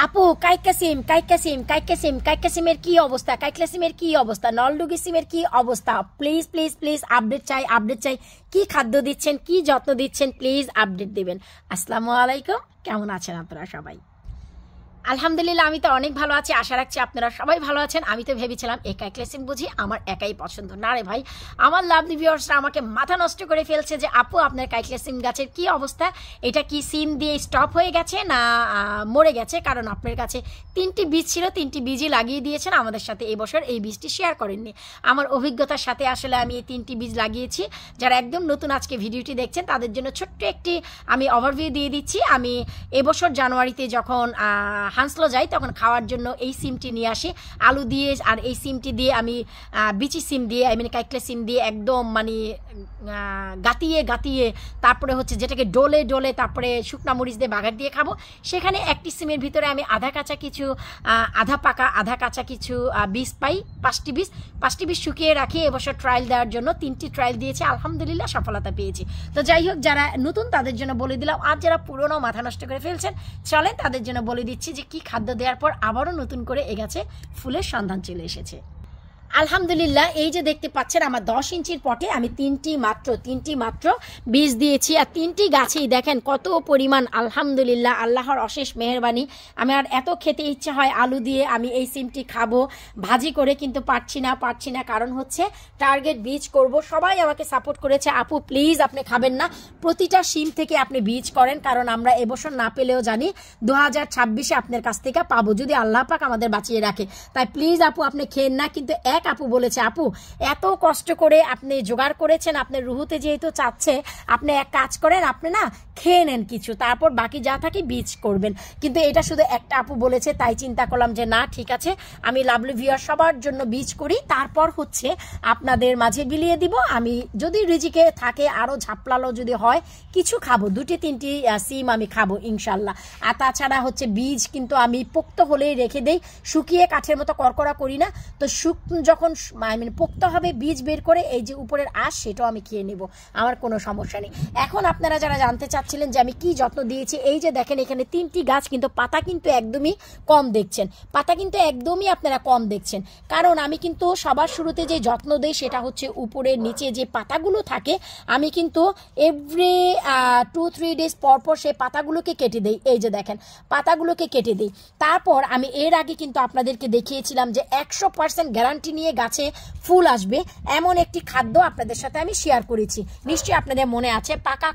আপু কাইকাসিমের কি অবস্থা? কাইকাসিমের কি অবস্থা? নলডুগি সিমের কি অবস্থা? প্লিজ প্লিজ প্লিজ আপডেট চাই। কি খাদ্য দিচ্ছেন, কি যত্ন দিচ্ছেন, প্লিজ আপডেট দিবেন। আসসালামু আলাইকুম, কেমন আছেন আপনারা সবাই? আলহামদুলিল্লাহ, আমি তো অনেক ভালো আছি। আশা রাখছি আপনারা সবাই ভালো আছেন। আমি তো ভেবেছিলাম এই কাইক্লেসিম বুঝি আমার একাই পছন্দ। না রে ভাই, আমার লাভলি ভিউয়ার্সরা আমাকে মাথা নষ্ট করে ফেলছে যে আপু আপনার কাইক্লেসিম গাছের কি অবস্থা, এটা কি সিম দিয়ে স্টপ হয়ে গেছে না মরে গেছে? কারণ আপনার কাছে 3টি বীজ ছিল, 3টি বীজই লাগিয়ে দিয়েছেন। আমাদের সাথে এই বছর এই বীজটি শেয়ার করেননি। আমার অভিজ্ঞতার সাথে আসলে আমি এই 3টি বীজ লাগিয়েছি। যারা একদম নতুন আজকে ভিডিওটি দেখছেন তাদের জন্য ছোট্ট একটি আমি ওভারভিউ দিয়ে দিচ্ছি। আমি এবছর জানুয়ারিতে যখন হাঁসলো যাই তখন খাওয়ার জন্য এই সিমটি নিয়ে আসি আলু দিয়ে, আর এই সিমটি দিয়ে আমি বিচি সিম দিয়ে কাইকলে সিম দিয়ে একদম মানে গাতিয়ে তারপরে হচ্ছে যেটাকে ডোলে তারপরে শুকনা মরিচ দিয়ে বাগার দিয়ে খাবো। সেখানে একটি সিমের ভিতরে আমি আধা কাঁচা কিছু বীজ পাই, 5টি বীজ শুকিয়ে রাখি এবছর ট্রায়াল দেওয়ার জন্য। 3টি ট্রায়াল দিয়েছি, আলহামদুলিল্লাহ সফলতা পেয়েছি। তো যাই হোক, যারা নতুন তাদের জন্য বলে দিলাম, আর যারা পুরনো মাথা নষ্ট করে ফেলছেন চলেন তাদের জন্য বলে দিচ্ছি যে কি খাদ্য দেওয়ার পর আবারও নতুন করে এ গাছে ফুলের সন্ধান চলে এসেছে। আলহামদুলিল্লাহ, এই যে দেখতে পাচ্ছেন আমার 10 ইঞ্চির পটে আমি 3টি মাত্র বীজ দিয়েছি, আর 3টি গাছেই দেখেন কত পরিমাণ। আলহামদুলিল্লাহ, আল্লাহর অশেষ মেহেরবানি। আমার এত খেতে ইচ্ছা হয় আলু দিয়ে, আমি এই সিমটি খাবো ভাজি করে, কিন্তু পারছি না। কারণ হচ্ছে টার্গেট বীজ করব। সবাই আমাকে সাপোর্ট করেছে, আপু প্লিজ আপনি খাবেন না, প্রতিটা সিম থেকে আপনি বীজ করেন, কারণ আমরা এবছর না পেলেও জানি 2026-এ আপনার কাছ থেকে পাবো যদি আল্লাহ পাক আমাদের বাঁচিয়ে রাখে। তাই প্লিজ আপু আপনি খেন না। কিন্তু এক আপু বলেছে, আপু এত কষ্ট করে আপনি জোগাড় করেছেন, আপনার রুহুতে যেহেতু চাচ্ছে, আপনি এক কাজ করেন, আপনি না খেয়ে নেন কিছু, তারপর বাকি যা থাকে বীজ করবেন। কিন্তু এটা শুধু একটা আপু বলেছে, তাই চিন্তা করলাম যে না ঠিক আছে, আমি লাভলি ভিউয়ার সবার জন্য বীজ করি, তারপর হচ্ছে আপনাদের মাঝে বিলিয়ে দিব। আমি যদি রিজিকে থাকে আরও ঝাপলালো যদি হয় কিছু খাবো, 2-3টি সিম আমি খাবো ইনশাল্লাহ। আর তাছাড়া হচ্ছে বীজ কিন্তু আমি পোক্ত হলেই রেখে দেই, শুকিয়ে কাঠের মতো করকরা করি না। তো যখন পোক্ত হবে বীজ বের করে এই যে উপরের আঁশ সেটাও আমি খেয়ে নেব, আমার কোনো সমস্যা নেই। এখন আপনারা যারা জানতে চাচ্ছিলেন যে আমি কি যত্ন দিয়েছি, এই যে দেখেন এখানে 3টি গাছ, কিন্তু পাতা কিন্তু একদমই কম দেখছেন, আপনারা কম দেখছেন। কারণ আমি কিন্তু সবার শুরুতে যে যত্ন দেই সেটা হচ্ছে উপরের নিচে যে পাতাগুলো থাকে, আমি কিন্তু এভরি 2-3 ডেজ পর সেই পাতাগুলোকে কেটে দেই। এই যে দেখেন পাতাগুলোকে কেটে দিই। তারপর আমি এর আগে কিন্তু আপনাদেরকে দেখিয়েছিলাম যে 100% গ্যারান্টি নিয়ে গাছে ফুল আসবে এমন একটি খাদ্য আপনাদের সাথে আমি শেয়ার করেছি, নিশ্চয়ই আপনাদের মনে আছে। পাকা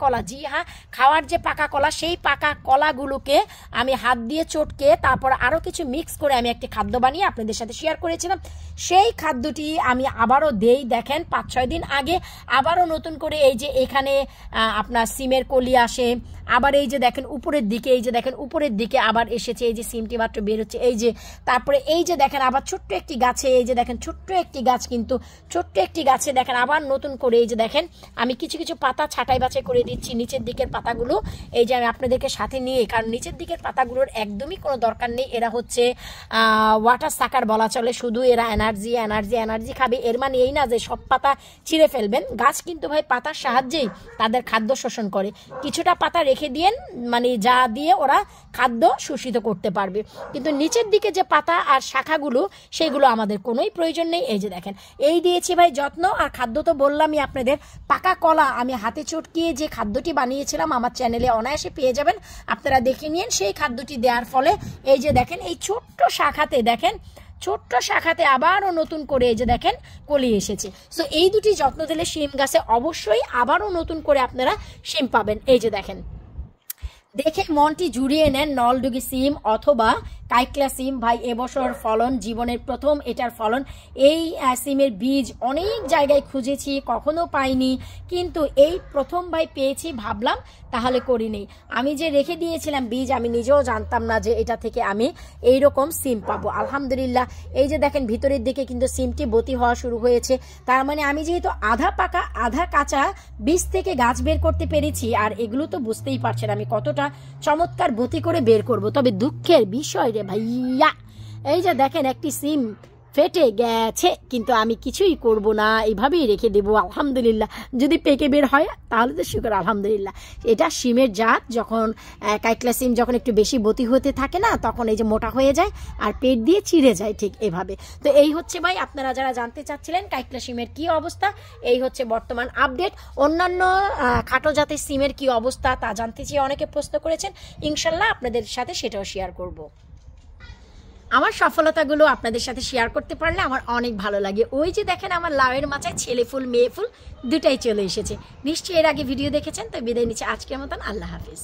কলা, জি হ্যাঁ, খাওয়ার যে পাকা কলা, সেই পাকা কলাগুলোকে আমি হাত দিয়ে চটকে তারপর আরও কিছু মিক্স করে আমি একটি খাদ্য বানিয়ে আপনাদের সাথে শেয়ার করেছিলাম। সেই খাদ্যটি আমি আবারও দেই, দেখেন 5-6 দিন আগে আবারও নতুন করে এই যে এখানে আপনার সিমের কলি আসে, আবার এই যে দেখেন উপরের দিকে আবার এসেছে, এই যে সিমটি মাত্র বের হচ্ছে, এই যে তারপরে এই যে দেখেন আবার ছোট্ট একটি গাছে, এই যে দেখেন ছোট্ট একটি গাছে দেখেন আবার নতুন করে এই যে দেখেন আমি কিছু পাতা ছাঁটাই বাছাই করে দিচ্ছি। নিচের দিকের পাতাগুলো এই যে আমি আপনাদেরকে সাথে নিয়ে, কারণ নিচের দিকের পাতাগুলোর একদমই কোনো দরকার নেই, এরা হচ্ছে ওয়াটার সাকার বলা চলে, শুধু এরা এনার্জি খাবে। এর মানে এই না যে সব পাতা ছিঁড়ে ফেলবেন, গাছ কিন্তু ভাই পাতার সাহায্যেই তাদের খাদ্য শোষণ করে। কিছুটা পাতা রেখে দিয়েন, মানে যা দিয়ে ওরা খাদ্য শোষিত করতে পারবে, কিন্তু নিচের দিকে যে পাতা আর শাখাগুলো সেইগুলো আমাদের কোনোই প্রয়োজন নেই। এই যে দেখেন এই দিয়েছি ভাই যত্ন। আর খাদ্য তো বললামই আপনাদের, পাকা কলা আমি হাতে চটকিয়ে যে খাদ্যটি বানিয়েছিলাম আমার চ্যানেলে অনায়াসে পেয়ে যাবেন, আপনারা দেখে নিন। সেই খাদ্যটি দেওয়ার ফলে এই যে দেখেন এই ছোট্ট শাখাতে আবারও নতুন করে এই যে দেখেন কলি এসেছে। সো এই দুটি যত্ন দিলে শিম গাছে অবশ্যই আবারও নতুন করে আপনারা শিম পাবেন। এই যে দেখেন, দেখে মনটি জুড়িয়ে নেন নলডুগি সিম অথবা কাইকলা সিম। ভাই এবছর ফলন জীবনের প্রথম এটার ফলন। এই সিমের বীজ অনেক জায়গায় খুঁজেছি, কখনো পাইনি, কিন্তু এই প্রথম ভাই পেয়েছি, ভাবলাম তাহলে করি নেই। আমি যে রেখে দিয়েছিলাম বীজ, আমি নিজেও জানতাম না যে এটা থেকে আমি এইরকম সিম পাবো। আলহামদুলিল্লাহ, এই যে দেখেন ভিতরের দিকে কিন্তু সিমটি বতি হওয়া শুরু হয়েছে। তার মানে আমি যেহেতু আধা পাকা আধা কাঁচা বীজ থেকে গাছ বের করতে পেরেছি, আর এগুলো তো বুঝতেই পারছেন আমি কতটা চমৎকার বতি করে বের করব। তবে দুঃখের বিষয় রে ভাইয়া, এই যে দেখেন একটি সিম ফেটে গেছে, কিন্তু আমি কিছুই করব না, এইভাবেই রেখে দেবো। আলহামদুলিল্লাহ, যদি পেকে বের হয় তাহলে তো শুকর আলহামদুলিল্লাহ। এটা শিমের জাত, যখন কাইকলা শিম যখন একটু বেশি বতি হতে থাকে না, তখন এই যে মোটা হয়ে যায় আর পেট দিয়ে চিড়ে যায়, ঠিক এভাবে। তো এই হচ্ছে ভাই, আপনারা যারা জানতে চাচ্ছিলেন কাইকলা শিমের কি অবস্থা, এই হচ্ছে বর্তমান আপডেট। অন্যান্য খাটো জাতের সিমের কি অবস্থা তা জানতে চেয়ে অনেকে প্রশ্ন করেছেন, ইনশাল্লাহ আপনাদের সাথে সেটাও শেয়ার করব। আমার সফলতাগুলো আপনাদের সাথে শেয়ার করতে পারলে আমার অনেক ভালো লাগে। ওই যে দেখেন আমার লাউয়ের মাচায় ছেলে ফুল মেয়ে ফুল দুটাই চলে এসেছে। নিশ্চয়ই এর আগে ভিডিও দেখেছেন। তো বিদায় নিচ্ছে আজকের মতন, আল্লাহ হাফিজ।